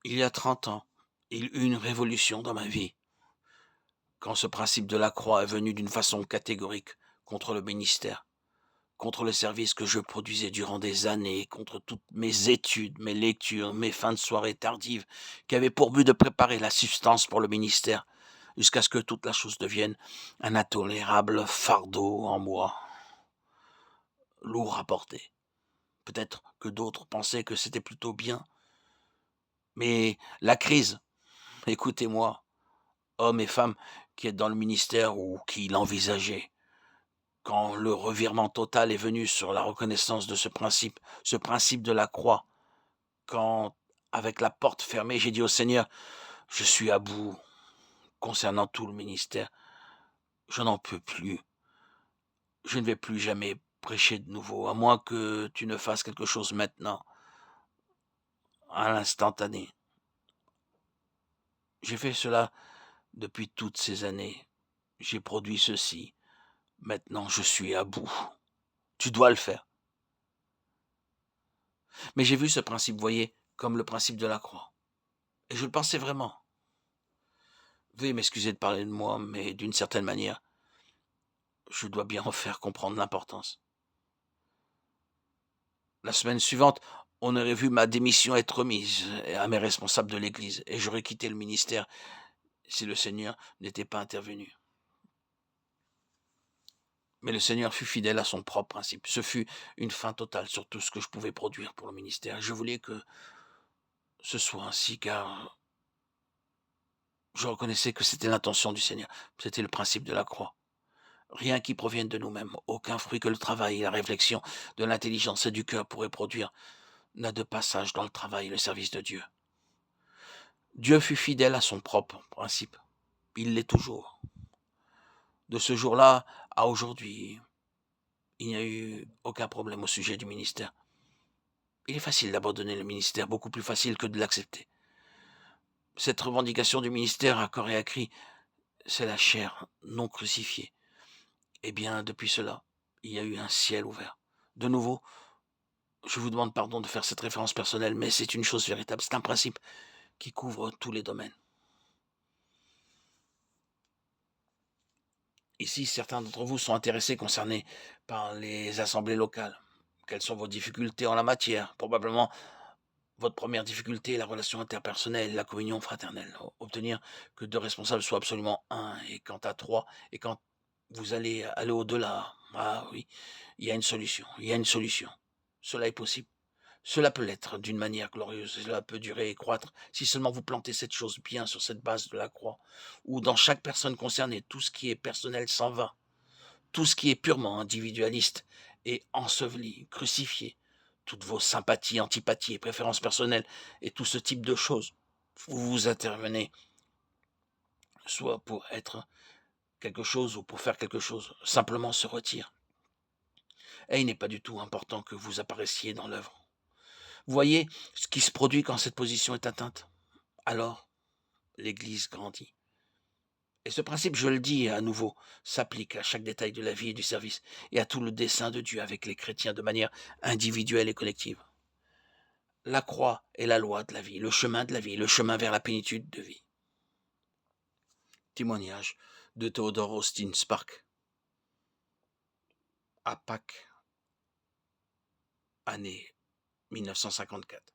Il y a 30 ans, il eut une révolution dans ma vie, quand ce principe de la croix est venu d'une façon catégorique contre le ministère, contre le service que je produisais durant des années, contre toutes mes études, mes lectures, mes fins de soirée tardives, qui avaient pour but de préparer la substance pour le ministère, jusqu'à ce que toute la chose devienne un intolérable fardeau en moi, lourd à porter. Peut-être que d'autres pensaient que c'était plutôt bien, mais la crise, écoutez-moi, hommes et femmes qui êtes dans le ministère ou qui l'envisageaient, quand le revirement total est venu sur la reconnaissance de ce principe de la croix, quand, avec la porte fermée, j'ai dit au Seigneur, je suis à bout concernant tout le ministère, je n'en peux plus, je ne vais plus jamais prêcher de nouveau, à moins que tu ne fasses quelque chose maintenant, à l'instantané. J'ai fait cela depuis toutes ces années, j'ai produit ceci, maintenant je suis à bout. Tu dois le faire. Mais j'ai vu ce principe, voyez, comme le principe de la croix. Et je le pensais vraiment. Veuillez m'excuser de parler de moi, mais d'une certaine manière, je dois bien en faire comprendre l'importance. La semaine suivante, on aurait vu ma démission être remise à mes responsables de l'Église, et j'aurais quitté le ministère si le Seigneur n'était pas intervenu. Mais le Seigneur fut fidèle à son propre principe. Ce fut une fin totale sur tout ce que je pouvais produire pour le ministère. Je voulais que ce soit ainsi, car je reconnaissais que c'était l'intention du Seigneur. C'était le principe de la croix. Rien qui provienne de nous-mêmes, aucun fruit que le travail et la réflexion de l'intelligence et du cœur pourraient produire, n'a de passage dans le travail et le service de Dieu. Dieu fut fidèle à son propre principe. Il l'est toujours. De ce jour-là à aujourd'hui, il n'y a eu aucun problème au sujet du ministère. Il est facile d'abandonner le ministère, beaucoup plus facile que de l'accepter. Cette revendication du ministère à corps et à cri, c'est la chair non crucifiée. Eh bien, depuis cela, il y a eu un ciel ouvert. De nouveau, je vous demande pardon de faire cette référence personnelle, mais c'est une chose véritable, c'est un principe qui couvre tous les domaines. Ici, certains d'entre vous sont intéressés, concernés par les assemblées locales. Quelles sont vos difficultés en la matière? Probablement, votre première difficulté est la relation interpersonnelle, la communion fraternelle. Obtenir que deux responsables soient absolument un, et quant à trois, et quand vous allez aller au-delà, ah oui, il y a une solution, il y a une solution. Cela est possible. Cela peut l'être d'une manière glorieuse, cela peut durer et croître si seulement vous plantez cette chose bien sur cette base de la croix, où dans chaque personne concernée, tout ce qui est personnel s'en va, tout ce qui est purement individualiste est enseveli, crucifié, toutes vos sympathies, antipathies et préférences personnelles et tout ce type de choses, vous intervenez soit pour être quelque chose ou pour faire quelque chose, simplement se retire. Et il n'est pas du tout important que vous apparaissiez dans l'œuvre. Vous voyez ce qui se produit quand cette position est atteinte? Alors, l'Église grandit. Et ce principe, je le dis à nouveau, s'applique à chaque détail de la vie et du service, et à tout le dessein de Dieu avec les chrétiens de manière individuelle et collective. La croix est la loi de la vie, le chemin de la vie, le chemin vers la plénitude de vie. Témoignage de Theodore Austin Spark, à Pâques, année 1954.